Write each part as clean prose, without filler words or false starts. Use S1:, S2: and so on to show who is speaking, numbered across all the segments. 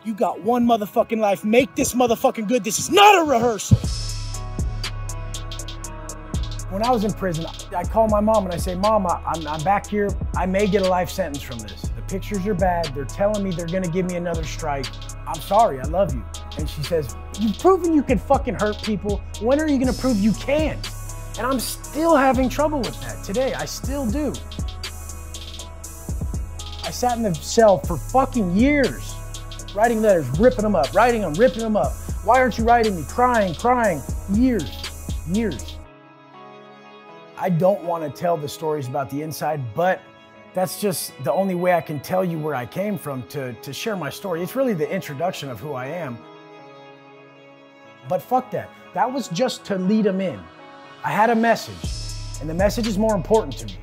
S1: You got one motherfucking life. Make this motherfucking good. This is not a rehearsal. When I was in prison, I call my mom and I say, Mom, I'm back here. I may get a life sentence from this. The pictures are bad. They're telling me they're gonna give me another strike. I'm sorry, I love you. And she says, you've proven you can fucking hurt people. When are you gonna prove you can't? And I'm still having trouble with that today. I still do. I sat in the cell for fucking years, writing letters, ripping them up, writing them, ripping them up. Why aren't you writing me? Crying, years. I don't want to tell the stories about the inside, but that's just the only way I can tell you where I came from to share my story. It's really the introduction of who I am. But fuck that. That was just to lead them in. I had a message, and the message is more important to me.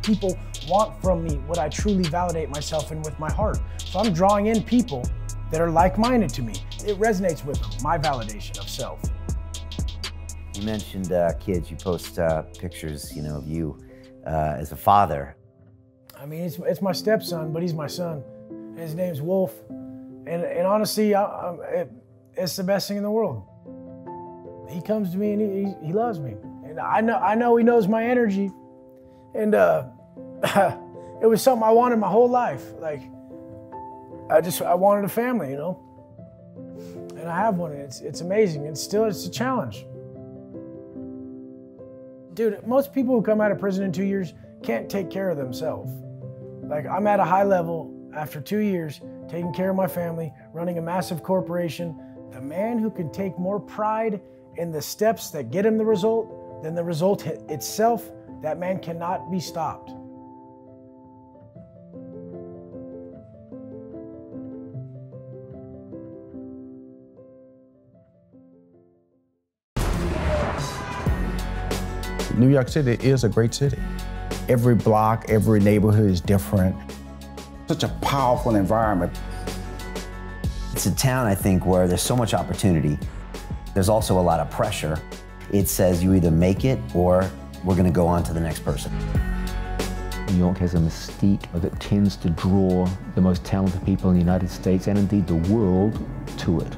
S1: People want from me what I truly validate myself in with my heart. So I'm drawing in people that are like-minded to me. It resonates with them, my validation of self.
S2: You mentioned kids. You post pictures, of you as a father.
S1: I mean, it's my stepson, but he's my son. His name's Wolf, and honestly, it's the best thing in the world. He comes to me and he loves me, and I know he knows my energy, and it was something I wanted my whole life. Like, I wanted a family, and I have one. And it's amazing. It's a challenge. Dude, most people who come out of prison in 2 years can't take care of themselves. Like, I'm at a high level after 2 years, taking care of my family, running a massive corporation. The man who can take more pride in the steps that get him the result than the result itself, that man cannot be stopped.
S3: New York City is a great city. Every block, every neighborhood is different. Such a powerful environment.
S2: It's a town, I think, where there's so much opportunity. There's also a lot of pressure. It says you either make it or we're going to go on to the next person.
S4: New York has a mystique that tends to draw the most talented people in the United States and indeed the world to it.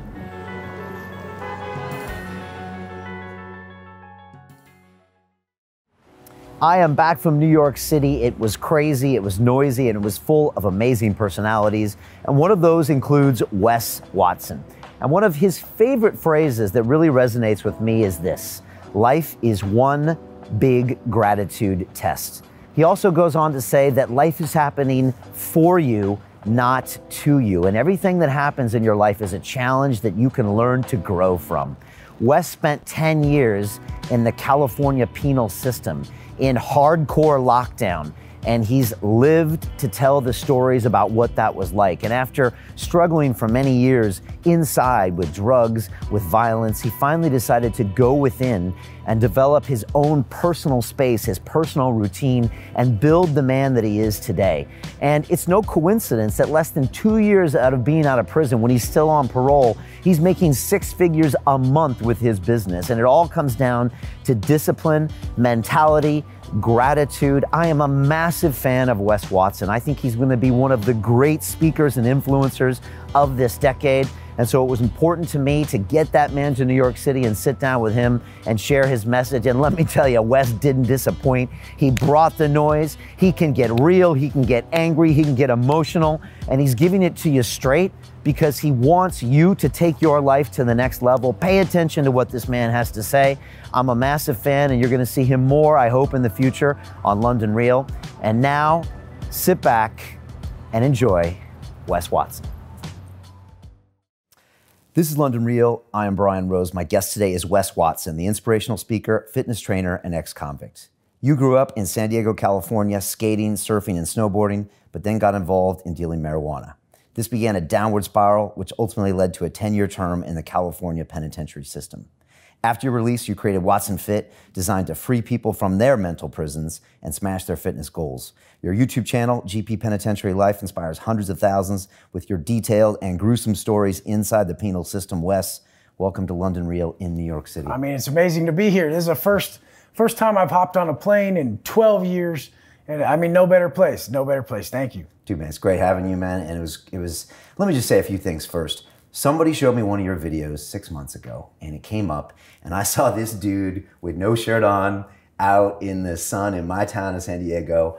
S2: I am back from New York City. It was crazy, it was noisy, and it was full of amazing personalities. And one of those includes Wes Watson. And one of his favorite phrases that really resonates with me is this: life is one big gratitude test. He also goes on to say that life is happening for you, not to you. And everything that happens in your life is a challenge that you can learn to grow from. Wes spent 10 years in the California penal system in hardcore lockdown, and he's lived to tell the stories about what that was like. And after struggling for many years inside with drugs, with violence, he finally decided to go within and develop his own personal space, his personal routine, and build the man that he is today. And it's no coincidence that less than 2 years out of being out of prison, when he's still on parole, he's making 6 figures a month with his business. And it all comes down to discipline, mentality, gratitude. I am a massive fan of Wes Watson. I think he's going to be one of the great speakers and influencers of this decade. And so it was important to me to get that man to New York City and sit down with him and share his message. And let me tell you, Wes didn't disappoint. He brought the noise. He can get real. He can get angry. He can get emotional. And he's giving it to you straight because he wants you to take your life to the next level. Pay attention to what this man has to say. I'm a massive fan, and you're going to see him more, I hope, in the future on London Real. And now, sit back and enjoy Wes Watson. This is London Real. I am Brian Rose. My guest today is Wes Watson, the inspirational speaker, fitness trainer, and ex-convict. You grew up in San Diego, California, skating, surfing, and snowboarding, but then got involved in dealing marijuana. This began a downward spiral, which ultimately led to a 10-year term in the California penitentiary system. After your release, you created Watson Fit, designed to free people from their mental prisons and smash their fitness goals. Your YouTube channel, GP Penitentiary Life, inspires hundreds of thousands with your detailed and gruesome stories inside the penal system. Wes, welcome to London Real in New York City.
S1: I mean, it's amazing to be here. This is the first time I've hopped on a plane in 12 years, And I mean, no better place, no better place. Thank you.
S2: Dude, man, it's great having you, man. And it was, let me just say a few things first. Somebody showed me one of your videos 6 months ago, and it came up, and I saw this dude with no shirt on out in the sun in my town of San Diego,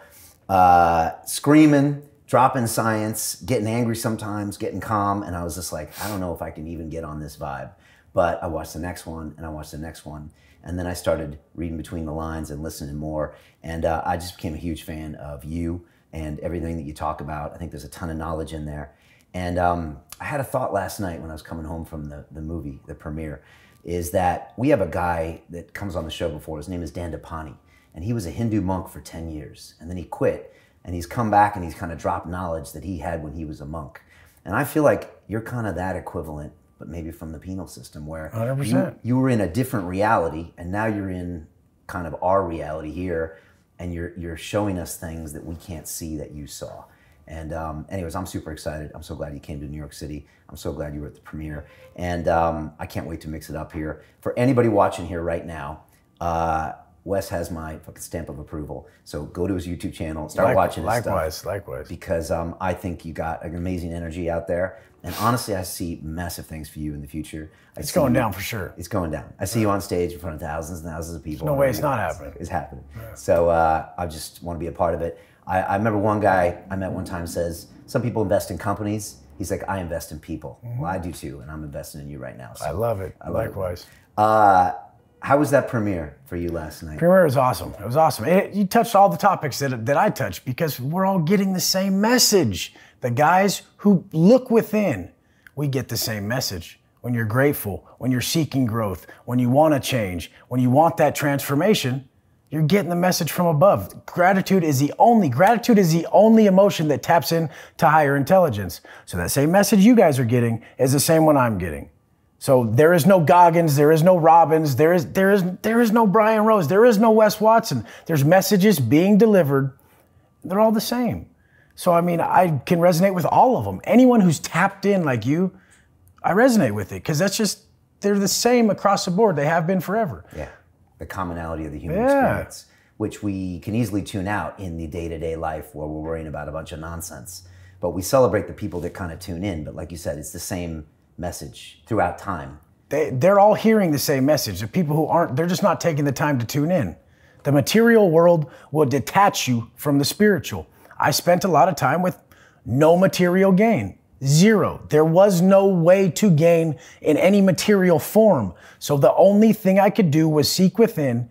S2: screaming, dropping science, getting angry sometimes, getting calm, and I was just like, I don't know if I can even get on this vibe. But I watched the next one, and I watched the next one, and then I started reading between the lines and listening more, and I just became a huge fan of you and everything that you talk about. I think there's a ton of knowledge in there. And I had a thought last night when I was coming home from the movie, the premiere, is that we have a guy that comes on the show before. His name is Dandapani, and he was a Hindu monk for 10 years, and then he quit, and he's come back and he's kind of dropped knowledge that he had when he was a monk. And I feel like you're kind of that equivalent, but maybe from the penal system, where
S1: 100%.
S2: You were in a different reality, and now you're in kind of our reality here, and you're showing us things that we can't see that you saw. And anyways, I'm super excited. I'm so glad you came to New York City. I'm so glad you were at the premiere. And I can't wait to mix it up here. For anybody watching here right now, Wes has my fucking stamp of approval. So go to his YouTube channel, start watching his stuff.
S1: Likewise.
S2: Because I think you got an amazing energy out there. And honestly, I see massive things for you in the future.
S1: It's going down for sure.
S2: It's going down. I see you on stage in front of thousands and thousands of people.
S1: There's no way it's not happening.
S2: It's happening. Yeah. So I just want to be a part of it. I remember one guy I met one time says, some people invest in companies. He's like, I invest in people. Mm-hmm. Well, I do too, and I'm investing in you right now. So
S1: I love it. Likewise.
S2: How was that premiere for you last night?
S1: Premiere was awesome. It was awesome. You touched all the topics that I touched, because we're all getting the same message. The guys who look within, we get the same message. When you're grateful, when you're seeking growth, when you want to change, when you want that transformation, you're getting the message from above. Gratitude is the only emotion that taps in to higher intelligence. So that same message you guys are getting is the same one I'm getting. So there is no Goggins, there is no Robbins, there is no Brian Rose, there is no Wes Watson. There's messages being delivered. They're all the same. So I mean, I can resonate with all of them. Anyone who's tapped in like you, I resonate with it, because they're the same across the board. They have been forever.
S2: Yeah. The commonality of the human experience, which we can easily tune out in the day-to-day life where we're worrying about a bunch of nonsense. But we celebrate the people that kind of tune in. But like you said, it's the same message throughout time.
S1: They're all hearing the same message. The people who aren't, they're just not taking the time to tune in. The material world will detach you from the spiritual. I spent a lot of time with no material gain. Zero. There was no way to gain in any material form. So the only thing I could do was seek within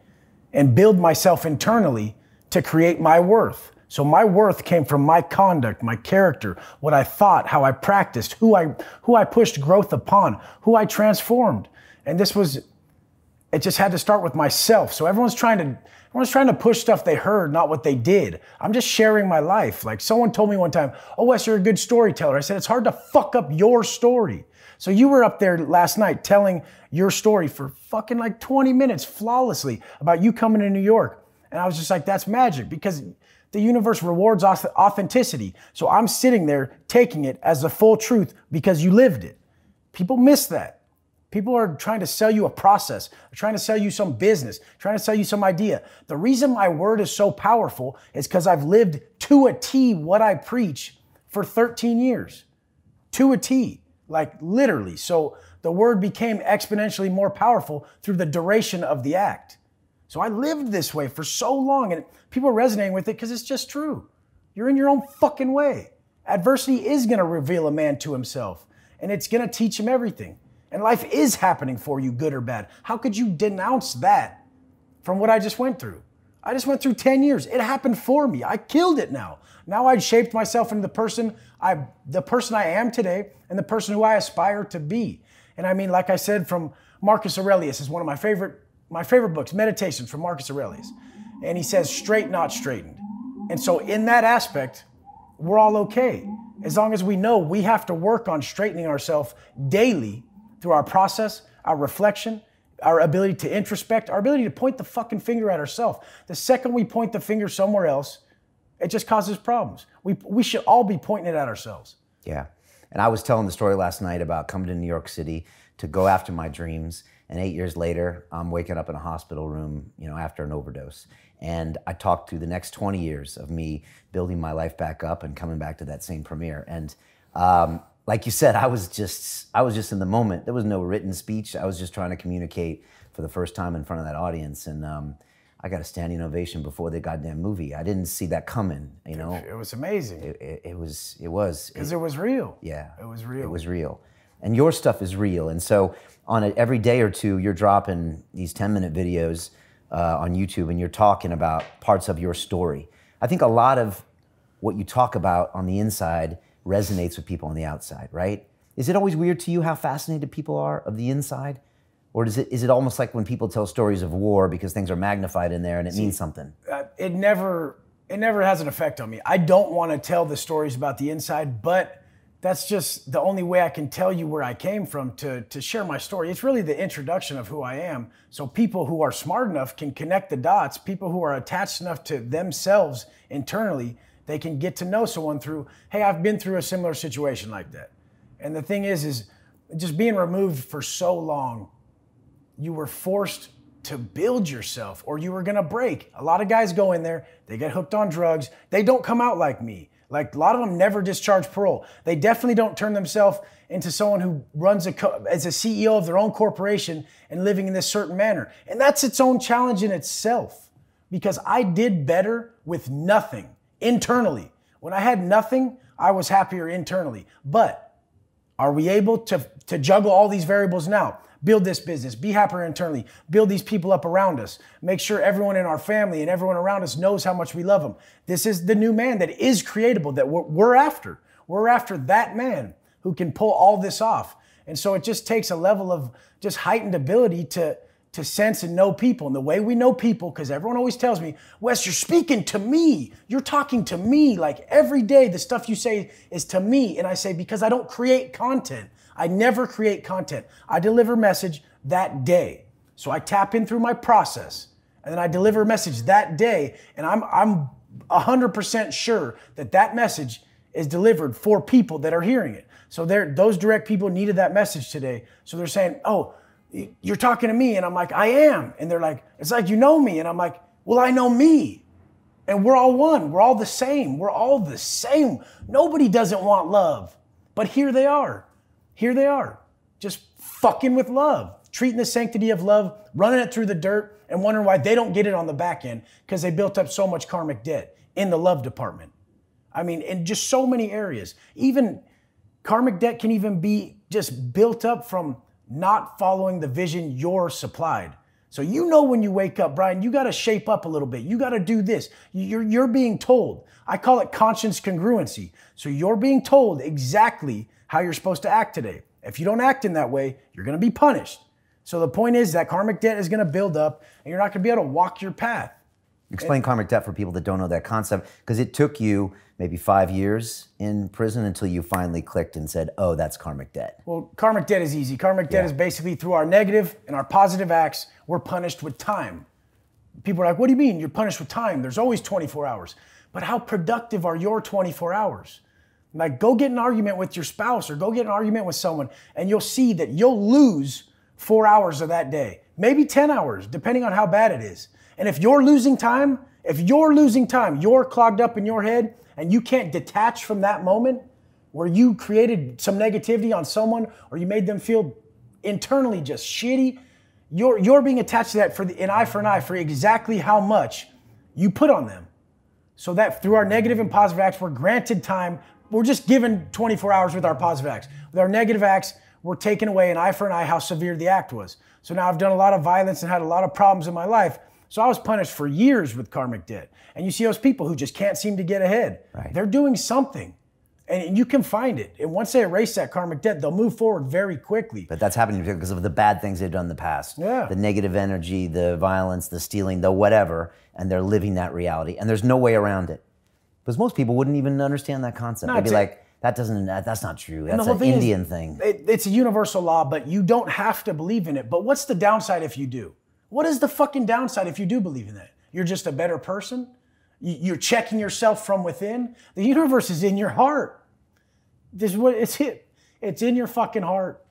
S1: and build myself internally to create my worth. So my worth came from my conduct, my character, what I thought, how I practiced, who I pushed growth upon, who I transformed. And it just had to start with myself. So everyone's trying to push stuff they heard, not what they did. I'm just sharing my life. Like someone told me one time, oh, Wes, you're a good storyteller. I said, it's hard to fuck up your story. So you were up there last night telling your story for fucking like 20 minutes flawlessly about you coming to New York. And I was just like, that's magic, because the universe rewards authenticity. So I'm sitting there taking it as the full truth because you lived it. People miss that. People are trying to sell you a process, trying to sell you some business, trying to sell you some idea. The reason my word is so powerful is because I've lived to a T what I preach for 13 years. To a T, like literally. So the word became exponentially more powerful through the duration of the act. So I lived this way for so long, and people are resonating with it because it's just true. You're in your own fucking way. Adversity is going to reveal a man to himself, and it's going to teach him everything. And life is happening for you, good or bad. How could you denounce that from what I just went through? I just went through 10 years. It happened for me. I killed it now. Now I've shaped myself into the person I am today and the person who I aspire to be. And I mean, like I said, from Marcus Aurelius is one of my favorite books, Meditations from Marcus Aurelius. And he says, straight, not straightened. And so in that aspect, we're all okay. As long as we know we have to work on straightening ourselves daily through our process, our reflection, our ability to introspect, our ability to point the fucking finger at ourselves. The second we point the finger somewhere else, it just causes problems. We should all be pointing it at ourselves.
S2: Yeah. And I was telling the story last night about coming to New York City to go after my dreams. And 8 years later, I'm waking up in a hospital room, after an overdose. And I talked through the next 20 years of me building my life back up and coming back to that same premiere. And like you said, I was just in the moment. There was no written speech. I was just trying to communicate for the first time in front of that audience. And I got a standing ovation before the goddamn movie. I didn't see that coming, you know?
S1: It was amazing.
S2: It was.
S1: Because it was real.
S2: Yeah.
S1: It was real.
S2: It was real. And your stuff is real. And so every day or two, you're dropping these 10-minute videos on YouTube and you're talking about parts of your story. I think a lot of what you talk about on the inside resonates with people on the outside, right? Is it always weird to you how fascinated people are of the inside? Or is it almost like when people tell stories of war because things are magnified in there and it means something?
S1: It never has an effect on me. I don't want to tell the stories about the inside, but that's just the only way I can tell you where I came from to share my story. It's really the introduction of who I am. So people who are smart enough can connect the dots. People who are attached enough to themselves internally, they can get to know someone through, hey, I've been through a similar situation like that. And the thing is just being removed for so long, you were forced to build yourself or you were gonna break. A lot of guys go in there, they get hooked on drugs, they don't come out like me. Like a lot of them never discharge parole. They definitely don't turn themselves into someone who runs as a CEO of their own corporation and living in this certain manner. And that's its own challenge in itself because I did better with nothing internally. When I had nothing, I was happier internally. But are we able to juggle all these variables now? Build this business, be happier internally, build these people up around us, make sure everyone in our family and everyone around us knows how much we love them. This is the new man that is creatable, that we're after. We're after that man who can pull all this off. And so it just takes a level of just heightened ability to sense and know people. And the way we know people, because everyone always tells me, Wes, you're speaking to me. You're talking to me. Like every day, the stuff you say is to me. And I say, because I don't create content. I never create content. I deliver message that day. So I tap in through my process and then I deliver a message that day. And I'm 100% sure that that message is delivered for people that are hearing it. So those direct people needed that message today. So they're saying, oh, you're talking to me. And I'm like, I am. And they're like, it's like, you know me. And I'm like, well, I know me. And we're all one. We're all the same. We're all the same. Nobody doesn't want love. But here they are. Here they are, just fucking with love, treating the sanctity of love, running it through the dirt, and wondering why they don't get it on the back end because they built up so much karmic debt in the love department. I mean, in just so many areas. Even karmic debt can even be just built up from not following the vision you're supplied. So you know when you wake up, Brian, you got to shape up a little bit. You got to do this. You're being told. I call it conscience congruency. So you're being told exactly how you're supposed to act today. If you don't act in that way, you're going to be punished. So the point is that karmic debt is going to build up and you're not going to be able to walk your path.
S2: Explain karmic debt for people that don't know that concept, because it took you maybe 5 years in prison until you finally clicked and said, oh, that's karmic debt.
S1: Well, karmic debt is easy. Karmic debt is basically through our negative and our positive acts, we're punished with time. People are like, what do you mean you're punished with time? There's always 24 hours. But how productive are your 24 hours? Like, go get an argument with your spouse or go get an argument with someone and you'll see that you'll lose 4 hours of that day, maybe 10 hours, depending on how bad it is. And if you're losing time, you're clogged up in your head and you can't detach from that moment where you created some negativity on someone or you made them feel internally just shitty, you're being attached to that for an eye for exactly how much you put on them. So that through our negative and positive acts, we're granted time. We're just given 24 hours with our positive acts. With our negative acts, we're taken away an eye for an eye how severe the act was. So now I've done a lot of violence and had a lot of problems in my life. So I was punished for years with karmic debt. And you see those people who just can't seem to get ahead.
S2: Right.
S1: They're doing something. And you can find it. And once they erase that karmic debt, they'll move forward very quickly.
S2: But that's happening because of the bad things they've done in the past.
S1: Yeah.
S2: The negative energy, the violence, the stealing, the whatever. And they're living that reality. And there's no way around it. Because most people wouldn't even understand that concept. They'd be like, that's not true. That's an Indian thing.
S1: It's a universal law, but you don't have to believe in it. But what's the downside if you do? What is the fucking downside if you do believe in that? You're just a better person? You're checking yourself from within? The universe is in your heart. This is what it's it. It's in your fucking heart.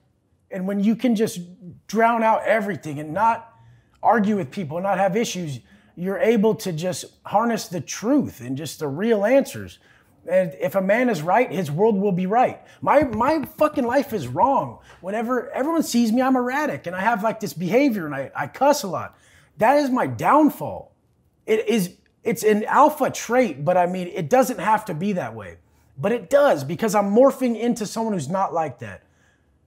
S1: And when you can just drown out everything and not argue with people and not have issues, you're able to just harness the truth and just the real answers. And if a man is right, his world will be right. My fucking life is wrong. Whenever everyone sees me, I'm erratic and I have like this behavior and I cuss a lot. That is my downfall. It's an alpha trait, but I mean, it doesn't have to be that way. But it does, because I'm morphing into someone who's not like that.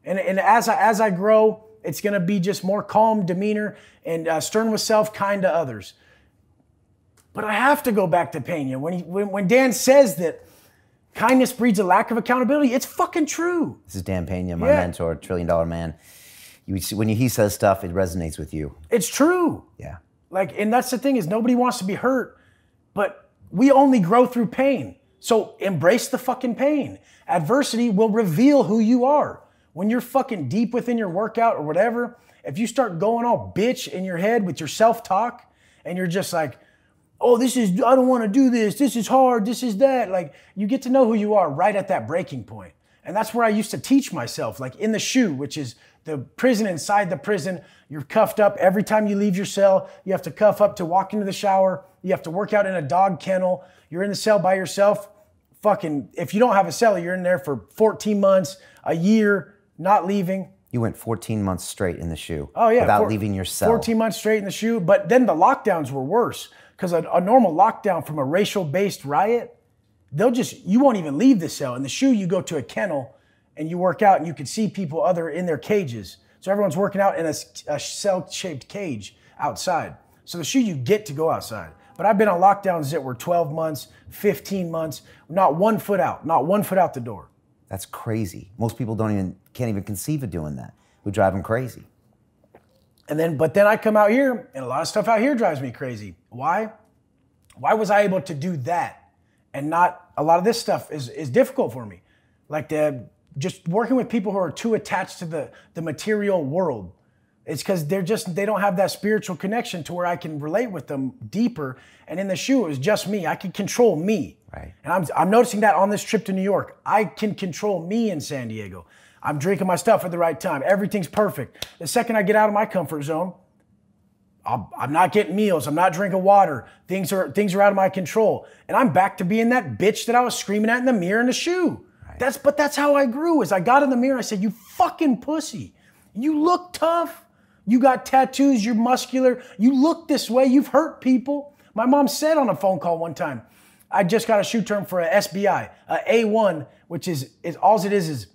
S1: And as I grow, it's gonna be just more calm demeanor and stern with self, kind to others. But I have to go back to Pena. When Dan says that kindness breeds a lack of accountability, it's fucking true.
S2: This is Dan Pena, my mentor, $1 trillion man. When he says stuff, it resonates with you.
S1: It's true.
S2: Yeah.
S1: Like, and that's the thing, is nobody wants to be hurt, but we only grow through pain. So embrace the fucking pain. Adversity will reveal who you are. When you're fucking deep within your workout or whatever, if you start going all bitch in your head with your self-talk and you're just like, oh, I don't want to do this is hard, this is that. Like, you get to know who you are right at that breaking point. And that's where I used to teach myself, like in the SHU, which is the prison inside the prison. You're cuffed up every time you leave your cell. You have to cuff up to walk into the shower. You have to work out in a dog kennel. You're in the cell by yourself. Fucking, if you don't have a cell, you're in there for 14 months, a year, not leaving.
S2: You went 14 months straight in the SHU.
S1: Oh yeah.
S2: Without leaving your cell.
S1: 14 months straight in the SHU. But then the lockdowns were worse, because a normal lockdown from a racial-based riot, you won't even leave the cell. In the SHU, you go to a kennel and you work out and you can see people in their cages. So everyone's working out in a cell-shaped cage outside. So the SHU, you get to go outside. But I've been on lockdowns that were 12 months, 15 months, not 1 foot out, not 1 foot out the door.
S2: That's crazy. Most people can't even conceive of doing that. We drive them crazy.
S1: But then I come out here, and a lot of stuff out here drives me crazy. Why? Why was I able to do that? And not, a lot of this stuff is difficult for me. Like just working with people who are too attached to the material world. It's because they don't have that spiritual connection to where I can relate with them deeper. And in the SHU, it was just me. I could control me.
S2: Right.
S1: And I'm noticing that on this trip to New York. I can control me in San Diego. I'm drinking my stuff at the right time. Everything's perfect. The second I get out of my comfort zone, I'm not getting meals. I'm not drinking water. Things are out of my control. And I'm back to being that bitch that I was screaming at in the mirror in the SHU. Right. But that's how I grew. As I got in the mirror, I said, you fucking pussy. You look tough. You got tattoos. You're muscular. You look this way. You've hurt people. My mom said on a phone call one time, I just got a SHU term for a SBI, a A1, which is all it is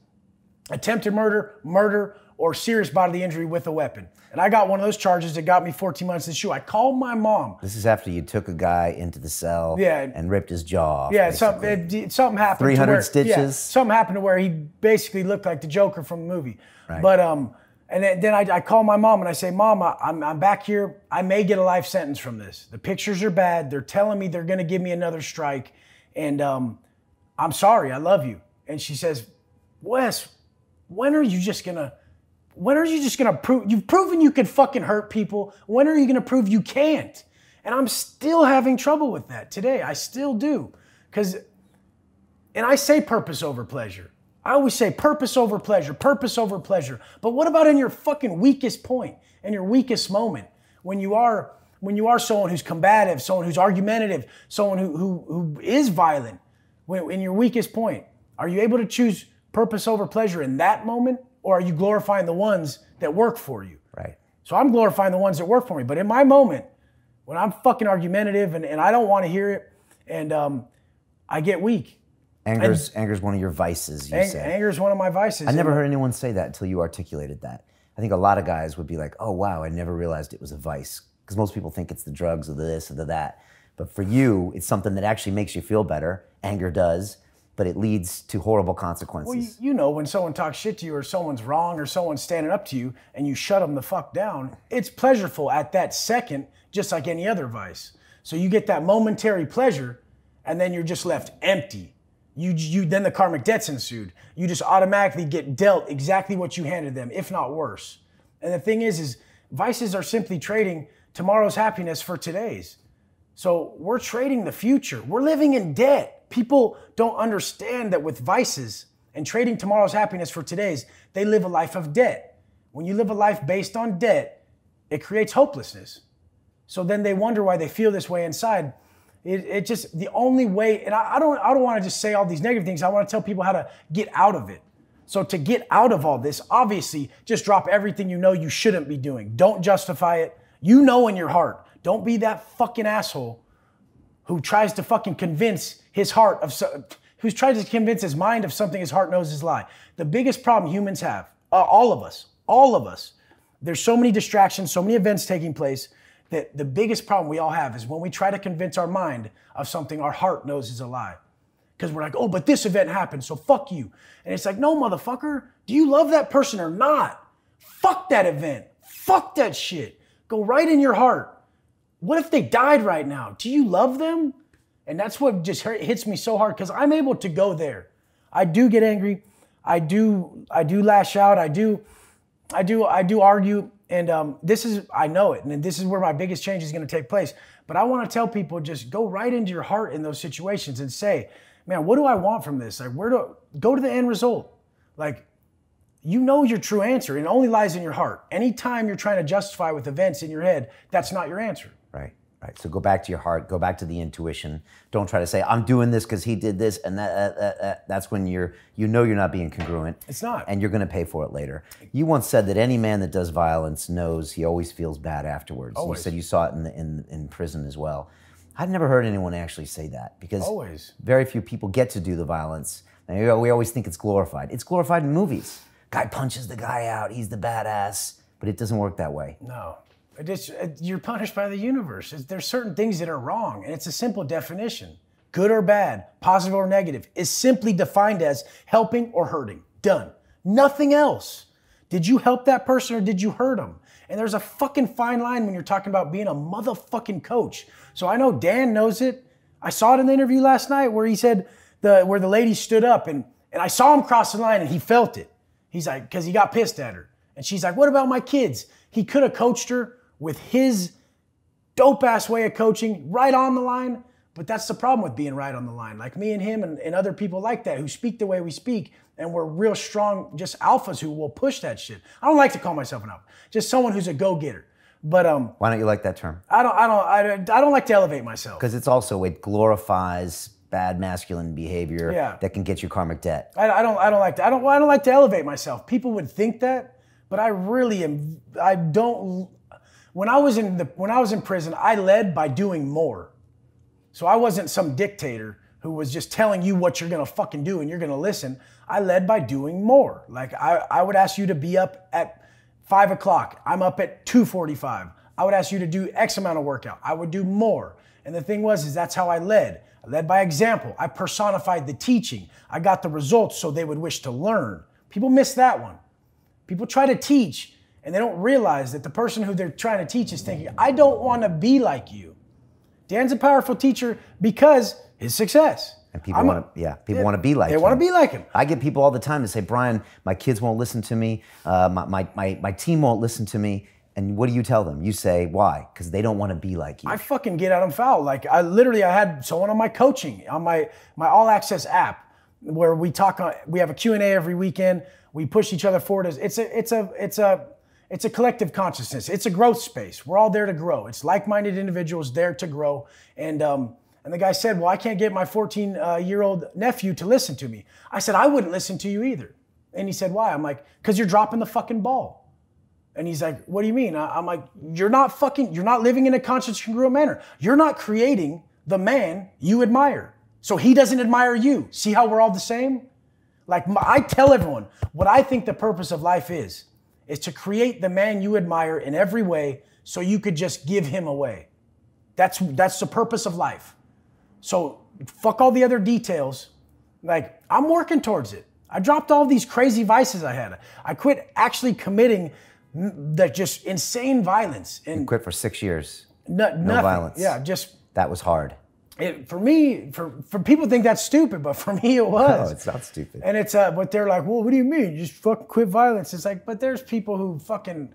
S1: attempted murder, or serious bodily injury with a weapon. And I got one of those charges that got me 14 months in the SHU. I called my mom.
S2: This is after you took a guy into the cell and ripped his jaw off.
S1: Yeah, something happened.
S2: 300 stitches?
S1: Yeah, something happened to where he basically looked like the Joker from the movie.
S2: Right.
S1: But and then I call my mom and I say, Mom, I'm back here. I may get a life sentence from this. The pictures are bad. They're telling me they're going to give me another strike. And I'm sorry. I love you. And she says, Wes, when are you just going to prove, you've proven you could fucking hurt people. When are you going to prove you can't? And I'm still having trouble with that today. I still do. And I say purpose over pleasure. I always say purpose over pleasure, purpose over pleasure. But what about in your fucking weakest point, in your weakest moment, when you are someone who's combative, someone who's argumentative, someone who is violent, in your weakest point? Are you able to choose purpose over pleasure in that moment? Or are you glorifying the ones that work for you?
S2: Right. So
S1: I'm glorifying the ones that work for me. But in my moment, when I'm fucking argumentative and I don't want to hear it, and I get weak.
S2: Anger's one of your vices, you say.
S1: Anger's one of my vices.
S2: I never heard anyone say that until you articulated that. I think a lot of guys would be like, oh, wow, I never realized it was a vice. Because most people think it's the drugs or the this or the that. But for you, it's something that actually makes you feel better. Anger does. But it leads to horrible consequences.
S1: Well, you know, when someone talks shit to you or someone's wrong or someone's standing up to you and you shut them the fuck down, it's pleasureful at that second, just like any other vice. So you get that momentary pleasure and then you're just left empty. Then the karmic debt's ensued. You just automatically get dealt exactly what you handed them, if not worse. And the thing is vices are simply trading tomorrow's happiness for today's. So we're trading the future. We're living in debt. People don't understand that with vices and trading tomorrow's happiness for today's, they live a life of debt. When you live a life based on debt, it creates hopelessness. So then they wonder why they feel this way inside. It just, the only way, and I don't want to just say all these negative things. I want to tell people how to get out of it. So to get out of all this, obviously, just drop everything you know you shouldn't be doing. Don't justify it. You know in your heart. Don't be that fucking asshole who tries to fucking convince his heart of, who's trying to convince his mind of something his heart knows is a lie. The biggest problem humans have, all of us, there's so many distractions, so many events taking place, that the biggest problem we all have is when we try to convince our mind of something our heart knows is a lie. Because we're like, oh, but this event happened, so fuck you. And it's like, no, motherfucker, do you love that person or not? Fuck that event. Fuck that shit. Go right in your heart. What if they died right now? Do you love them? And that's what just hits me so hard, because I'm able to go there. I do get angry. I do lash out. I do argue. And this is, I know it. And this is where my biggest change is going to take place. But I want to tell people, just go right into your heart in those situations and say, man, what do I want from this? Like, go to the end result. Like, you know your true answer. It only lies in your heart. Anytime you're trying to justify with events in your head, that's not your answer.
S2: Right. So go back to your heart, go back to the intuition. Don't try to say, I'm doing this because he did this, and that's when you know you're not being congruent.
S1: It's not.
S2: And you're going to pay for it later. You once said that any man that does violence knows he always feels bad afterwards.
S1: Always.
S2: You said you saw it in prison as well. I've never heard anyone actually say that, because
S1: always.
S2: Very few people get to do the violence. And we always think it's glorified. It's glorified in movies. Guy punches the guy out, he's the badass, but it doesn't work that way.
S1: No. You're punished by the universe. There's certain things that are wrong, and it's a simple definition. Good or bad, positive or negative, is simply defined as helping or hurting. Done. Nothing else. Did you help that person or did you hurt them? And there's a fucking fine line when you're talking about being a motherfucking coach. So I know Dan knows it. I saw it in the interview last night where he said, where the lady stood up and I saw him cross the line and he felt it. He's like, because he got pissed at her. And she's like, what about my kids? He could have coached her with his dope ass way of coaching right on the line. But that's the problem with being right on the line. Like me and him and other people like that who speak the way we speak, and we're real strong, just alphas who will push that shit. I don't like to call myself an alpha, just someone who's a go-getter. But
S2: why don't you like that term?
S1: I don't like to elevate myself.
S2: Because it glorifies bad masculine behavior that can get you karmic debt.
S1: I don't like that. I don't like to elevate myself. People would think that, but I really am. I don't. When I was in prison, I led by doing more. So I wasn't some dictator who was just telling you what you're gonna fucking do and you're gonna listen. I led by doing more. Like I would ask you to be up at 5 o'clock. I'm up at 2:45. I would ask you to do X amount of workout. I would do more. And the thing is that's how I led. I led by example. I personified the teaching. I got the results so they would wish to learn. People miss that one. People try to teach and they don't realize that the person who they're trying to teach is thinking, I don't want to be like you. Dan's a powerful teacher because his success.
S2: And people want to be like him.
S1: They want to be like him.
S2: I get people all the time to say, Brian, my kids won't listen to me. My team won't listen to me. And what do you tell them? You say, why? Because they don't want to be like you.
S1: I fucking get at them foul. Like I had someone on my coaching, on my All Access app, where we have a Q&A every weekend. We push each other forward. It's a collective consciousness. It's a growth space. We're all there to grow. It's like-minded individuals there to grow. And the guy said, well, I can't get my 14-year-old nephew to listen to me. I said, I wouldn't listen to you either. And he said, why? I'm like, because you're dropping the fucking ball. And he's like, what do you mean? I'm like, you're not living in a conscious, congruent manner. You're not creating the man you admire. So he doesn't admire you. See how we're all the same? Like I tell everyone, what I think the purpose of life is to create the man you admire in every way so you could just give him away. That's the purpose of life. So fuck all the other details. Like I'm working towards it. I dropped all these crazy vices I had. I quit actually committing that just insane violence. And
S2: you quit for 6 years.
S1: No
S2: violence.
S1: Yeah, just.
S2: That was hard.
S1: For me, for people think that's stupid, but for me it was.
S2: No, it's not stupid.
S1: And it's but they're like, well, what do you mean? You just fucking quit violence. It's like, but there's people who fucking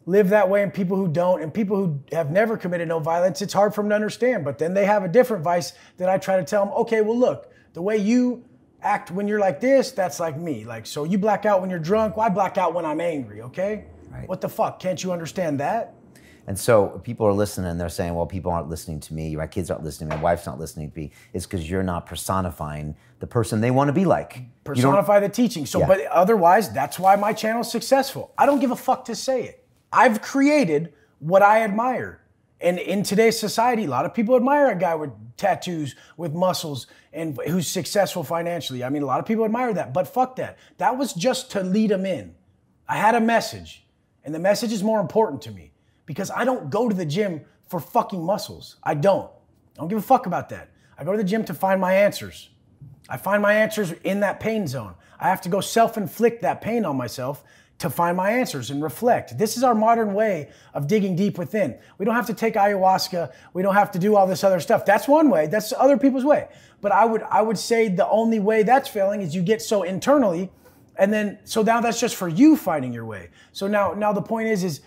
S1: live that way and people who don't, and people who have never committed no violence, it's hard for them to understand. But then they have a different vice that I try to tell them, okay, well look, the way you act when you're like this, that's like me. Like, so you black out when you're drunk, well, I black out when I'm angry, okay?
S2: Right.
S1: What the fuck? Can't you understand that?
S2: And so people are listening and they're saying, well, people aren't listening to me, my kids aren't listening, my wife's not listening to me. It's because you're not personifying the person they want to be like.
S1: Personify the teaching. So, but otherwise, that's why my channel is successful. I don't give a fuck to say it. I've created what I admire. And in today's society, a lot of people admire a guy with tattoos, with muscles, and who's successful financially. I mean, a lot of people admire that, but fuck that. That was just to lead them in. I had a message, and the message is more important to me because I don't go to the gym for fucking muscles. I don't give a fuck about that. I go to the gym to find my answers. I find my answers in that pain zone. I have to go self-inflict that pain on myself to find my answers and reflect. This is our modern way of digging deep within. We don't have to take ayahuasca. We don't have to do all this other stuff. That's one way. That's other people's way. But I would say the only way that's failing is you get so internally, and then so now that's just for you finding your way. So now the point is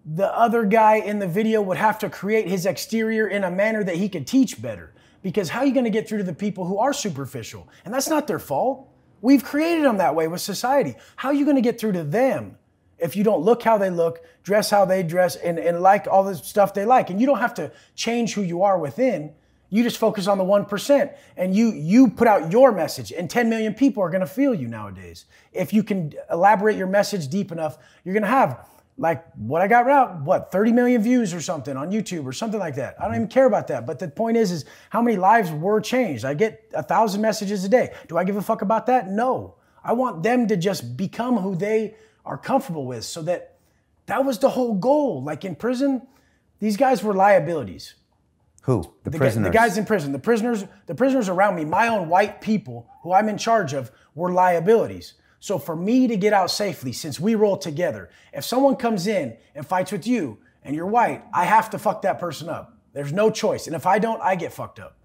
S1: the other guy in the video would have to create his exterior in a manner that he could teach better. Because how are you going to get through to the people who are superficial? And that's not their fault. We've created them that way with society. How are you going to get through to them if you don't look how they look, dress how they dress, and like all the stuff they like? And you don't have to change who you are within. You just focus on the 1%, and you put out your message, and 10 million people are going to feel you nowadays. If you can elaborate your message deep enough, you're going to have, like what I got out, 30 million views or something on YouTube or something like that. I don't even care about that. But the point is how many lives were changed? I get 1,000 messages a day. Do I give a fuck about that? No. I want them to just become who they are comfortable with, so that was the whole goal. Like in prison, these guys were liabilities.
S2: Who? The prisoners?
S1: The guys in prison. The prisoners around me, my own white people who I'm in charge of, were liabilities. So for me to get out safely, since we roll together, if someone comes in and fights with you and you're white, I have to fuck that person up. There's no choice. And if I don't, I get fucked up.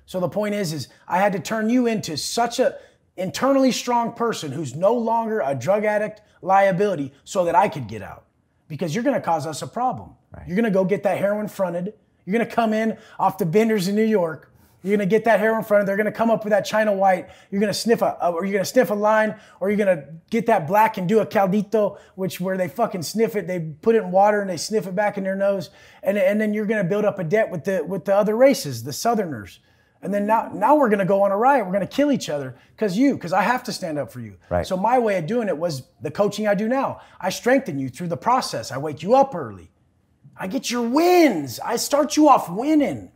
S1: So the point is I had to turn you into such a internally strong person who's no longer a drug addict liability so that I could get out. Because you're going to cause us a problem. Right. You're going to go get that heroin fronted. You're going to come in off the benders in New York. You're going to get that heroin fronted. They're going to come up with that China White. You're going to sniff a line, or you're going to get that black and do a caldito, where they fucking sniff it. They put it in water and they sniff it back in their nose. And then you're going to build up a debt with the other races, the Southerners. And then now we're going to go on a riot. We're going to kill each other because I have to stand up for you. Right. So my way of doing it was the coaching I do now. I strengthen you through the process. I wake you up early. I get your wins. I start you off winning.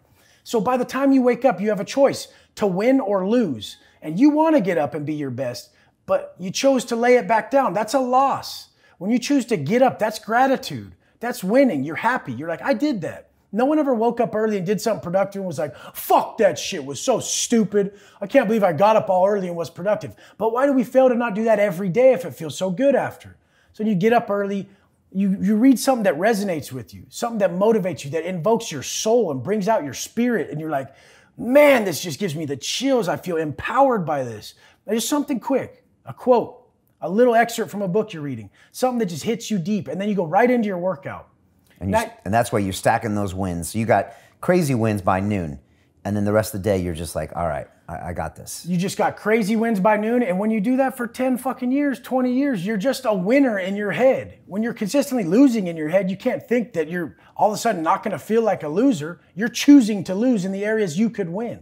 S1: So by the time you wake up, you have a choice to win or lose. And you want to get up and be your best, but you chose to lay it back down. That's a loss. When you choose to get up, that's gratitude. That's winning. You're happy. You're like, I did that. No one ever woke up early and did something productive and was like, fuck, that shit was so stupid. I can't believe I got up all early and was productive. But why do we fail to not do that every day if it feels so good after? So you get up early, you read something that resonates with you, something that motivates you, that invokes your soul and brings out your spirit. And you're like, man, this just gives me the chills. I feel empowered by this. There's something quick, a quote, a little excerpt from a book you're reading, something that just hits you deep. And then you go right into your workout.
S2: And that's why you're stacking those wins. So you got crazy wins by noon. And then the rest of the day, you're just like, all right, I got this.
S1: You just got crazy wins by noon. And when you do that for 10 fucking years, 20 years, you're just a winner in your head. When you're consistently losing in your head, you can't think that you're all of a sudden not going to feel like a loser. You're choosing to lose in the areas you could win.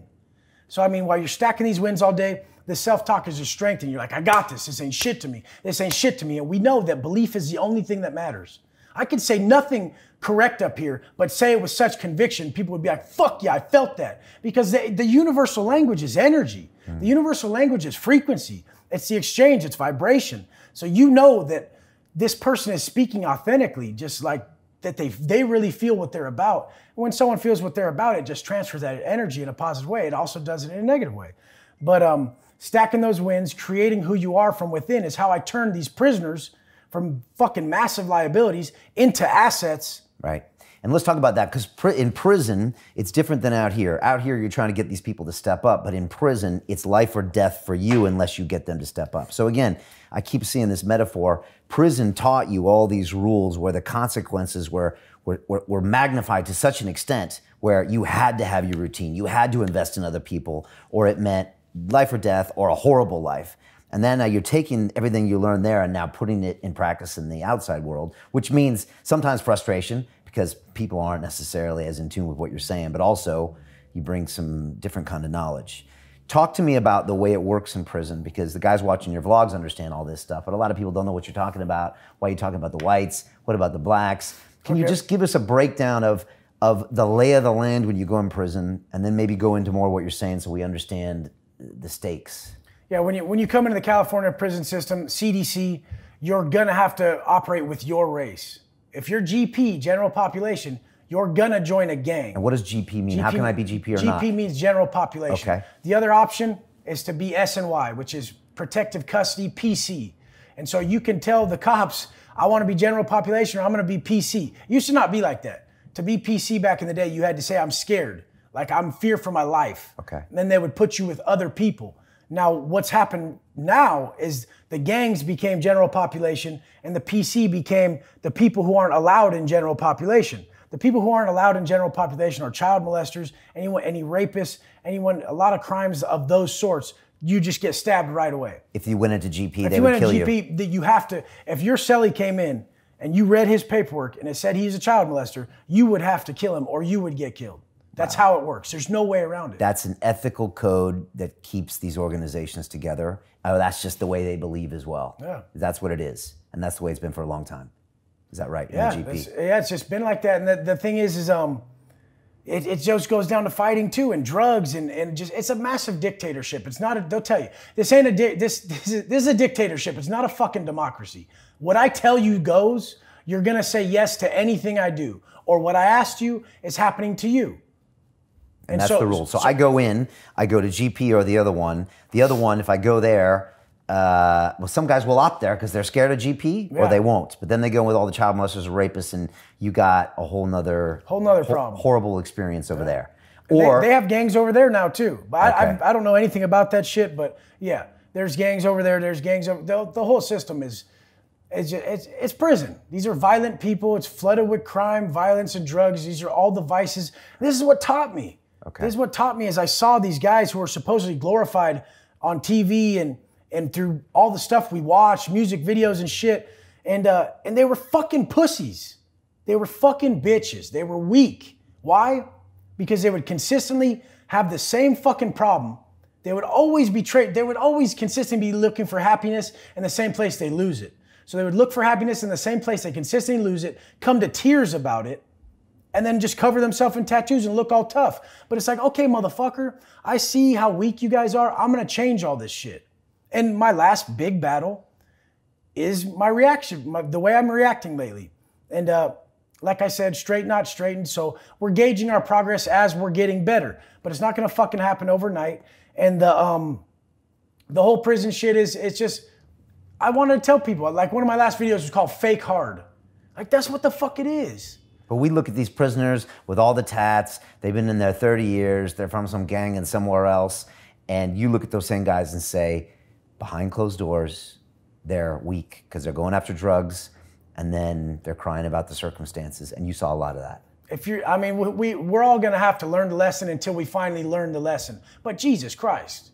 S1: So, I mean, while you're stacking these wins all day, the self-talk is just strength. And you're like, I got this. This ain't shit to me. This ain't shit to me. And we know that belief is the only thing that matters. I could say nothing correct up here, but say it with such conviction, people would be like, fuck yeah, I felt that. Because the universal language is energy. The universal language is frequency. It's the exchange, it's vibration. So you know that this person is speaking authentically, just like that they really feel what they're about. When someone feels what they're about, it just transfers that energy in a positive way. It also does it in a negative way. But stacking those wins, creating who you are from within is how I turn these prisoners from fucking massive liabilities into assets.
S2: Right. And let's talk about that, because in prison, it's different than out here. Out here, you're trying to get these people to step up, but in prison, it's life or death for you unless you get them to step up. So again, I keep seeing this metaphor. Prison taught you all these rules where the consequences were magnified to such an extent where you had to have your routine. You had to invest in other people, or it meant life or death or a horrible life. And then you're taking everything you learned there and now putting it in practice in the outside world, which means sometimes frustration, because people aren't necessarily as in tune with what you're saying, but also you bring some different kind of knowledge. Talk to me about the way it works in prison, because the guys watching your vlogs understand all this stuff, but a lot of people don't know what you're talking about. Why are you talking about the whites? What about the blacks? Can you just give us a breakdown of the lay of the land when you go in prison, and then maybe go into more what you're saying so we understand the stakes?
S1: Yeah, when you come into the California prison system, CDC, you're gonna have to operate with your race. If you're GP, general population, you're gonna join a gang.
S2: And what does GP mean? How can I be GP or not?
S1: GP means general population.
S2: Okay.
S1: The other option is to be SNY, which is protective custody, PC. And so you can tell the cops, I wanna be general population or I'm gonna be PC. It used to not be like that. To be PC back in the day, you had to say, I'm scared. Like I'm fear for my life.
S2: Okay.
S1: And then they would put you with other people. Now, what's happened now is the gangs became general population and the PC became the people who aren't allowed in general population. The people who aren't allowed in general population are child molesters, any rapists, a lot of crimes of those sorts, you just get stabbed right away.
S2: If you went into GP, they would kill you. If you went into GP,
S1: you have to, if your cellie came in and you read his paperwork and it said he's a child molester, you would have to kill him or you would get killed. That's how it works. There's no way around it.
S2: That's an ethical code that keeps these organizations together. That's just the way they believe as well.
S1: Yeah.
S2: That's what it is. And that's the way it's been for a long time. Is that right?
S1: Yeah,
S2: in the GP?
S1: It's just been like that. And the thing is it just goes down to fighting too and drugs and just, it's a massive dictatorship. It's not they'll tell you, this is a dictatorship. It's not a fucking democracy. What I tell you goes, you're gonna say yes to anything I do. Or what I asked you is happening to you.
S2: And that's the rule. So I go in, I go to GP or the other one. The other one, if I go there, well, some guys will opt there because they're scared of GP, or they won't. But then they go with all the child molesters and rapists, and you got a whole nother
S1: problem,
S2: horrible experience over there.
S1: Or they have gangs over there now too. But I don't know anything about that shit. But yeah, there's gangs over there. There's gangs over the whole system is. It's prison. These are violent people. It's flooded with crime, violence, and drugs. These are all the vices. This is what taught me.
S2: Okay.
S1: This is what taught me as I saw these guys who were supposedly glorified on TV and through all the stuff we watched, music videos and shit. And they were fucking pussies. They were fucking bitches. They were weak. Why? Because they would consistently have the same fucking problem. They would always they would always consistently be looking for happiness in the same place they lose it. So they would look for happiness in the same place they consistently lose it, come to tears about it, and then just cover themselves in tattoos and look all tough. But it's like, okay, motherfucker, I see how weak you guys are. I'm gonna change all this shit. And my last big battle is my reaction, the way I'm reacting lately. And like I said, straight, not straightened. So we're gauging our progress as we're getting better. But it's not gonna fucking happen overnight. And the whole prison shit it's just, I wanted to tell people, like one of my last videos was called Fake Hard. Like that's what the fuck it is.
S2: But we look at these prisoners with all the tats, they've been in there 30 years, they're from some gang and somewhere else, and you look at those same guys and say, behind closed doors, they're weak because they're going after drugs, and then they're crying about the circumstances, and you saw a lot of that.
S1: We're all gonna have to learn the lesson until we finally learn the lesson. But Jesus Christ,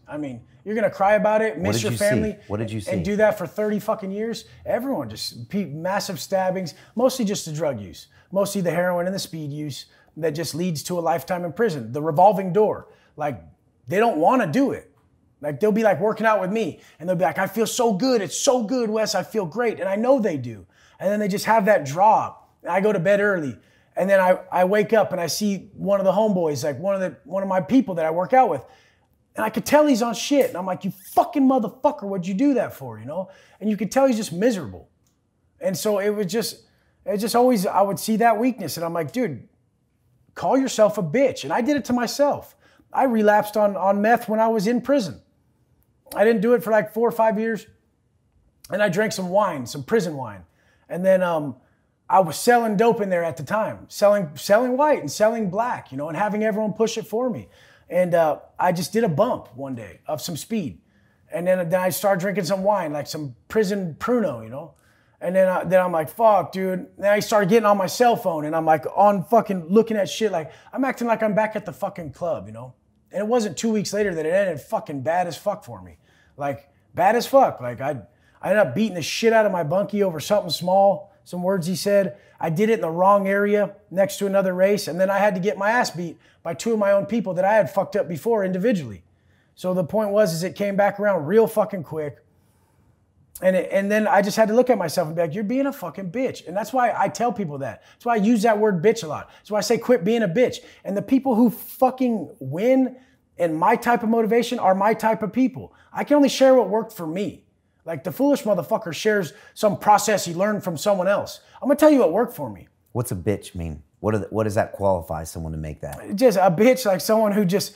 S1: you're gonna cry about it, miss your family.
S2: What did you see?
S1: And do that for 30 fucking years? Everyone just, massive stabbings, mostly just the drug use. Mostly the heroin and the speed use that just leads to a lifetime in prison. The revolving door, like they don't wanna do it. Like they'll be like working out with me and they'll be like, I feel so good, it's so good, Wes, I feel great. And I know they do. And then they just have that drop. And I go to bed early. And then I wake up and I see one of the homeboys, like one of my people that I work out with. And I could tell he's on shit. And I'm like, you fucking motherfucker, what'd you do that for, you know? And you could tell he's just miserable. And so it just always, I would see that weakness. And I'm like, dude, call yourself a bitch. And I did it to myself. I relapsed on meth when I was in prison. I didn't do it for like 4 or 5 years. And I drank some wine, some prison wine. And then I was selling dope in there at the time, selling white and selling black, you know, and having everyone push it for me. And I just did a bump one day of some speed. And then I started drinking some wine, like some prison Pruno, you know. And then I'm like, fuck, dude. Then I started getting on my cell phone and I'm like on fucking looking at shit like, I'm acting like I'm back at the fucking club, you know. And it wasn't 2 weeks later that it ended fucking bad as fuck for me. Like, bad as fuck. Like, I ended up beating the shit out of my bunkie over something small, some words he said. I did it in the wrong area next to another race, and then I had to get my ass beat by 2 of my own people that I had fucked up before individually. So the point was it came back around real fucking quick. And then I just had to look at myself and be like, you're being a fucking bitch. And that's why I tell people that. That's why I use that word bitch a lot. That's why I say quit being a bitch. And the people who fucking win in my type of motivation are my type of people. I can only share what worked for me. Like the foolish motherfucker shares some process he learned from someone else. I'm gonna tell you what worked for me.
S2: What's a bitch mean? What does that qualify someone to make that?
S1: Just a bitch, like someone who is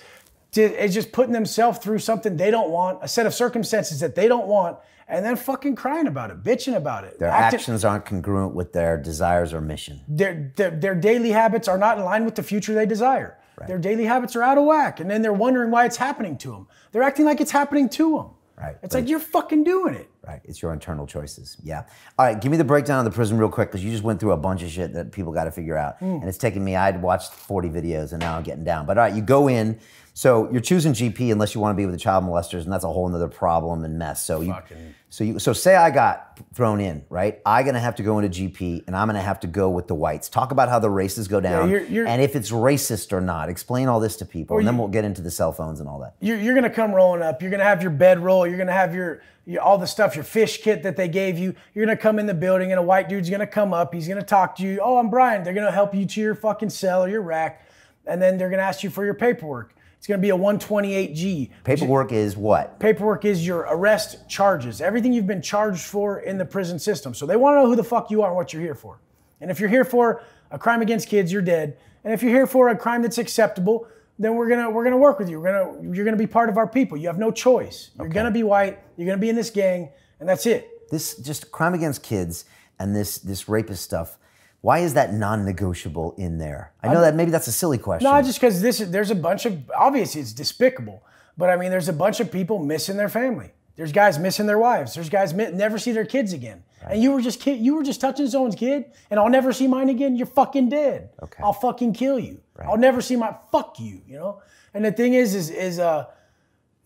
S1: just putting themselves through something they don't want, a set of circumstances that they don't want, and then fucking crying about it, bitching about it.
S2: Their actions aren't congruent with their desires or mission.
S1: Their daily habits are not in line with the future they desire.
S2: Right.
S1: Their daily habits are out of whack, and then they're wondering why it's happening to them. They're acting like it's happening to them.
S2: Right.
S1: It's like, you're fucking doing it.
S2: Right. It's your internal choices. Yeah. All right. Give me the breakdown of the prison real quick, because you just went through a bunch of shit that people got to figure out. And it's taking me, I'd watched 40 videos and now I'm getting down. But all right, you go in. So you're choosing GP unless you want to be with the child molesters, and that's a whole nother problem and mess. So so say I got thrown in, right? I'm gonna have to go into GP, and I'm gonna have to go with the whites. Talk about how the races go down, and if it's racist or not. Explain all this to people, and then we'll get into the cell phones and all that.
S1: You're gonna come rolling up. You're gonna have your bedroll. You're gonna have your all the stuff, your fish kit that they gave you. You're gonna come in the building, and a white dude's gonna come up. He's gonna talk to you. Oh, I'm Brian. They're gonna help you to your fucking cell or your rack, and then they're gonna ask you for your paperwork. It's going to be a 128G.
S2: Paperwork is what?
S1: Paperwork is your arrest charges. Everything you've been charged for in the prison system. So they want to know who the fuck you are and what you're here for. And if you're here for a crime against kids, you're dead. And if you're here for a crime that's acceptable, then we're gonna work with you. You're gonna be part of our people. You have no choice. You're gonna be white. You're gonna be in this gang, and that's it.
S2: This just crime against kids and this rapist stuff. Why is that non-negotiable in there? I know that maybe that's a silly question.
S1: No, just because there's a bunch of, obviously it's despicable, but I mean, there's a bunch of people missing their family. There's guys missing their wives. There's guys never see their kids again. Right. And you were just touching someone's kid, and I'll never see mine again. You're fucking dead. Okay. I'll fucking kill you. Right. I'll never see fuck you, you know? And the thing is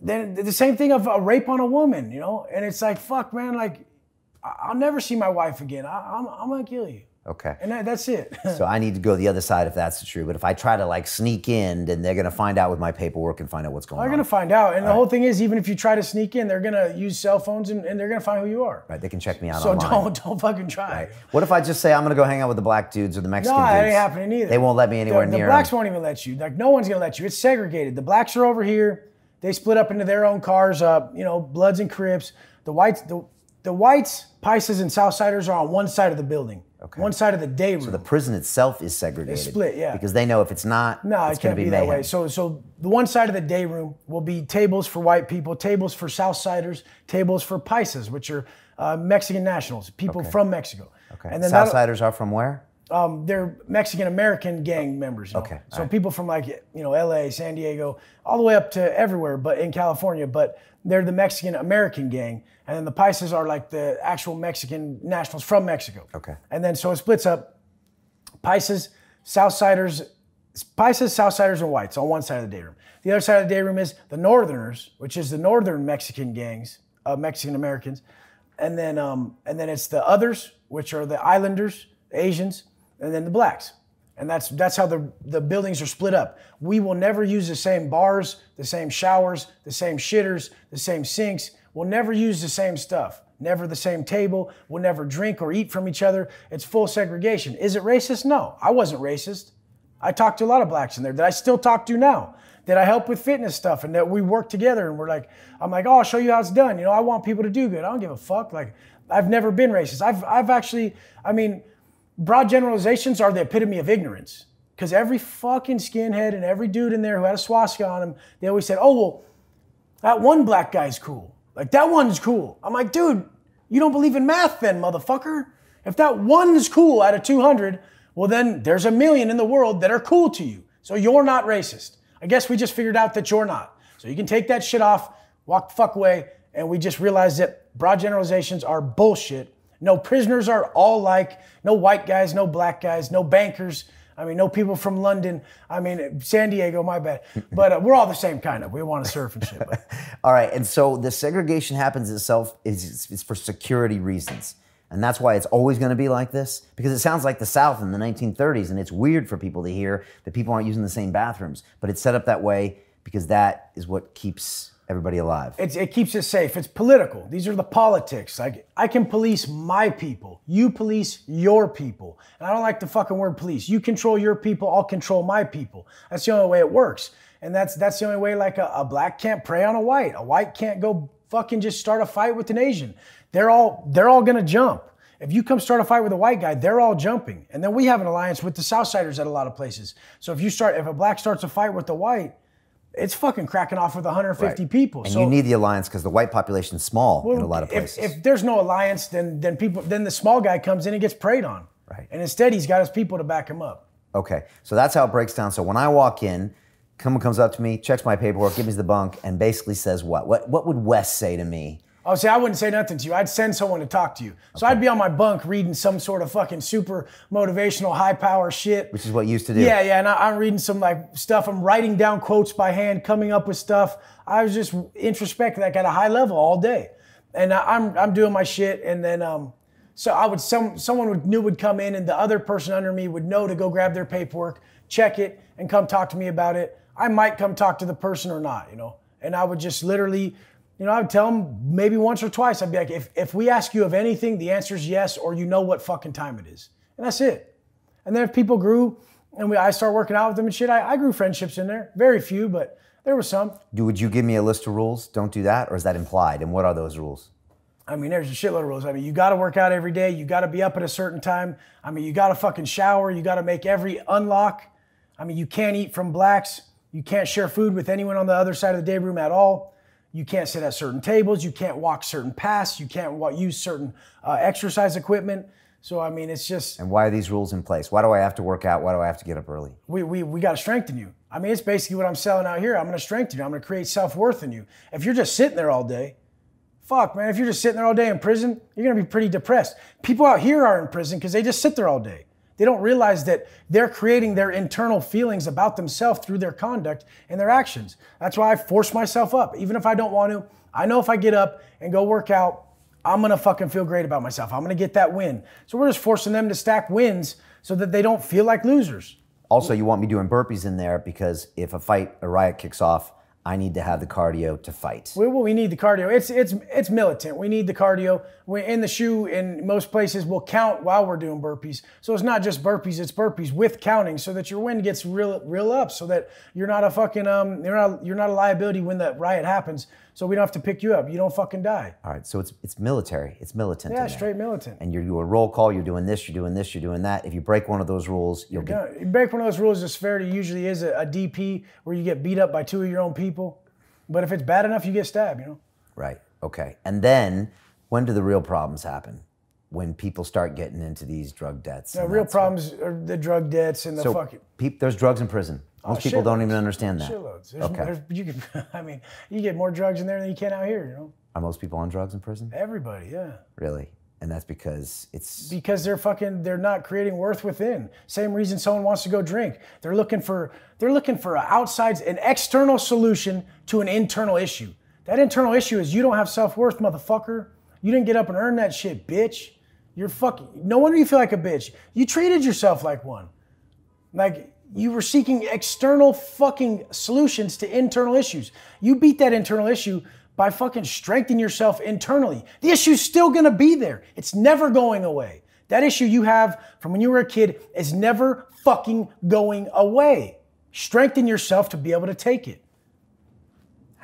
S1: then the same thing of a rape on a woman, you know? And it's like, fuck, man, like, I'll never see my wife again. I'm gonna kill you.
S2: Okay.
S1: And that's it.
S2: So I need to go the other side if that's true. But if I try to like sneak in, then they're going to find out with my paperwork and find out what's going on.
S1: They're going to find out. And the whole thing is, even if you try to sneak in, they're going to use cell phones and they're going to find who you are.
S2: Right. They can check me out online.
S1: So don't fucking try.
S2: Right. What if I just say I'm going to go hang out with the black dudes or the Mexican dudes?
S1: No, that ain't happening either.
S2: They won't let me anywhere near
S1: The blacks won't even let you. Like, no one's going to let you. It's segregated. The blacks are over here. They split up into their own cars, Bloods and Crips. The whites, Pisces, and Southsiders are on one side of the building. Okay. One side of the day room.
S2: So the prison itself is segregated.
S1: It's split, yeah.
S2: Because they know if it's not, it's going to be
S1: that way. So the one side of the day room will be tables for white people, tables for Southsiders, tables for Pisces, which are Mexican nationals, people from Mexico.
S2: Okay. And then Southsiders are from where?
S1: They're Mexican-American gang members. You know?
S2: Okay.
S1: So people from LA, San Diego, all the way up to everywhere, but in California, but they're the Mexican-American gang. And then the Pisces are like the actual Mexican nationals from Mexico.
S2: Okay.
S1: And then so it splits up Pisces, Southsiders, and whites on one side of the day room. The other side of the day room is the Northerners, which is the Northern Mexican gangs, Mexican Americans. And then it's the others, which are the Islanders, the Asians, and then the blacks. And that's how the buildings are split up. We will never use the same bars, the same showers, the same shitters, the same sinks. We'll never use the same stuff. Never the same table. We'll never drink or eat from each other. It's full segregation. Is it racist? No, I wasn't racist. I talked to a lot of blacks in there that I still talk to now, that I help with fitness stuff, and that we work together, and I'm like, oh, I'll show you how it's done. I want people to do good. I don't give a fuck. Like, I've never been racist. I've actually, broad generalizations are the epitome of ignorance, because every fucking skinhead and every dude in there who had a swastika on him, they always said, oh, well, that one black guy's cool. Like, that one's cool. I'm like, dude, you don't believe in math then, motherfucker. If that one's cool out of 200, well, then there's 1 million in the world that are cool to you. So you're not racist. I guess we just figured out that you're not. So you can take that shit off, walk the fuck away, and we just realized that broad generalizations are bullshit. No prisoners are all like, no white guys, no black guys, no bankers. No people from London. San Diego, my bad. But we're all the same kind of. We want to surf and shit. But.
S2: All right, and so the segregation happens itself, it's for security reasons. And that's why it's always going to be like this? Because it sounds like the South in the 1930s, and it's weird for people to hear that people aren't using the same bathrooms. But it's set up that way because that is what keeps everybody alive.
S1: It keeps it safe. It's political. These are the politics. Like, I can police my people. You police your people. And I don't like the fucking word police. You control your people, I'll control my people. That's the only way it works. And that's the only way, like, a black can't prey on a white. A white can't go fucking just start a fight with an Asian. They're all gonna jump. If you come start a fight with a white guy, they're all jumping. And then we have an alliance with the Southsiders at a lot of places. So if a black starts a fight with a white, it's fucking cracking off with 150 people.
S2: And
S1: so
S2: you need the alliance because the white population's small in a lot of places.
S1: If there's no alliance, then the small guy comes in and gets preyed on.
S2: Right.
S1: And instead, he's got his people to back him up.
S2: Okay, so that's how it breaks down. So when I walk in, someone comes up to me, checks my paperwork, gives me the bunk, and basically says what? What would Wes say to me?
S1: Oh, see, I wouldn't say nothing to you. I'd send someone to talk to you. So I'd be on my bunk reading some sort of fucking super motivational, high power shit.
S2: Which is what you used to do.
S1: Yeah, and I'm reading some like stuff. I'm writing down quotes by hand, coming up with stuff. I was just introspecting, like at a high level all day. And I'm doing my shit. And then so someone would come in, and the other person under me would know to go grab their paperwork, check it, and come talk to me about it. I might come talk to the person or not, And I would just literally, I would tell them maybe once or twice. I'd be like, if we ask you of anything, the answer is yes, or you know what fucking time it is. And that's it. And then if people grew and I started working out with them and shit, I grew friendships in there. Very few, but there were some.
S2: Would you give me a list of rules? Don't do that, or is that implied? And what are those rules?
S1: I mean, there's a shitload of rules. I mean, you got to work out every day. You got to be up at a certain time. I mean, you got to fucking shower. You got to make every unlock. I mean, you can't eat from blacks. You can't share food with anyone on the other side of the day room at all. You can't sit at certain tables. You can't walk certain paths. You can't use certain exercise equipment. So, I mean, it's just...
S2: And why are these rules in place? Why do I have to work out? Why do I have to get up early?
S1: We got to strengthen you. I mean, it's basically what I'm selling out here. I'm going to strengthen you. I'm going to create self-worth in you. If you're just sitting there all day, fuck, man. If you're just sitting there all day in prison, you're going to be pretty depressed. People out here are in prison because they just sit there all day. They don't realize that they're creating their internal feelings about themselves through their conduct and their actions. That's why I force myself up. Even if I don't want to, I know if I get up and go work out, I'm going to fucking feel great about myself. I'm going to get that win. So we're just forcing them to stack wins so that they don't feel like losers.
S2: Also, you want me doing burpees in there because if a riot kicks off, I need to have the cardio to fight.
S1: We need the cardio. It's militant. We need the cardio. We're in the shoe in most places we'll count while we're doing burpees. So it's not just burpees, it's burpees with counting so that your win gets real up so that you're not a fucking you're not a liability when the riot happens. So we don't have to pick you up. You don't fucking die.
S2: All right, so it's military. It's militant.
S1: Yeah, straight militant.
S2: And you do a roll call, you're doing this, you're doing this, you're doing that. If you break one of those rules,
S1: You break one of those rules, the severity usually is a DP where you get beat up by 2 of your own people. But if it's bad enough, you get stabbed,
S2: Right, okay. And then, when do the real problems happen? When people start getting into these drug debts.
S1: The real problems are the drug debts and the fucking...
S2: There's drugs in prison. Most people don't even understand that.
S1: Shitloads.
S2: Okay.
S1: You get more drugs in there than you can out here,
S2: Are most people on drugs in prison?
S1: Everybody, yeah.
S2: Really? And that's because it's...
S1: Because they're not creating worth within. Same reason someone wants to go drink. They're looking for an external solution to an internal issue. That internal issue is you don't have self-worth, motherfucker. You didn't get up and earn that shit, bitch. No wonder you feel like a bitch. You treated yourself like one. Like, you were seeking external fucking solutions to internal issues. You beat that internal issue by fucking strengthening yourself internally. The issue's still gonna be there. It's never going away. That issue you have from when you were a kid is never fucking going away. Strengthen yourself to be able to take it.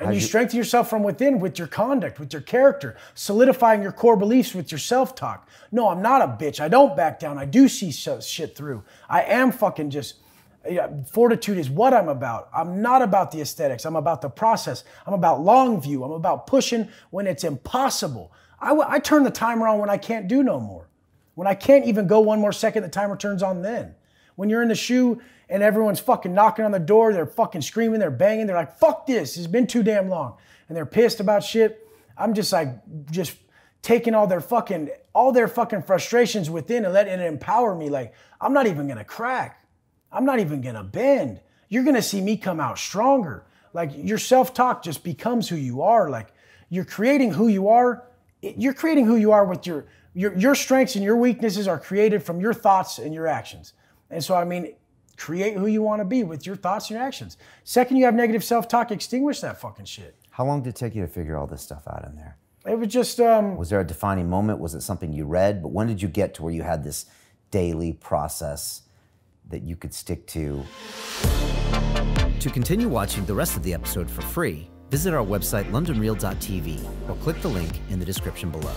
S1: And you strengthen yourself from within with your conduct, with your character, solidifying your core beliefs with your self-talk. No, I'm not a bitch. I don't back down. I do see shit through. I am fucking just... Fortitude is what I'm about. I'm not about the aesthetics. I'm about the process. I'm about long view. I'm about pushing when it's impossible. I turn the timer on when I can't do no more. When I can't even go one more second, the timer turns on then. When you're in the shoe and everyone's fucking knocking on the door, they're fucking screaming, they're banging, they're like, fuck this, it's been too damn long. And they're pissed about shit. I'm just taking all their fucking frustrations within and letting it empower me. Like, I'm not even gonna crack. I'm not even gonna bend. You're gonna see me come out stronger. Like, your self-talk just becomes who you are. Like, you're creating who you are. You're creating who you are with Your strengths and your weaknesses are created from your thoughts and your actions. And so, I mean, create who you want to be with your thoughts and your actions. Second, you have negative self-talk, extinguish that fucking shit.
S2: How long did it take you to figure all this stuff out in there?
S1: It was just...
S2: was there a defining moment? Was it something you read? But when did you get to where you had this daily process that you could stick to?
S5: To continue watching the rest of the episode for free, visit our website londonreal.tv or click the link in the description below.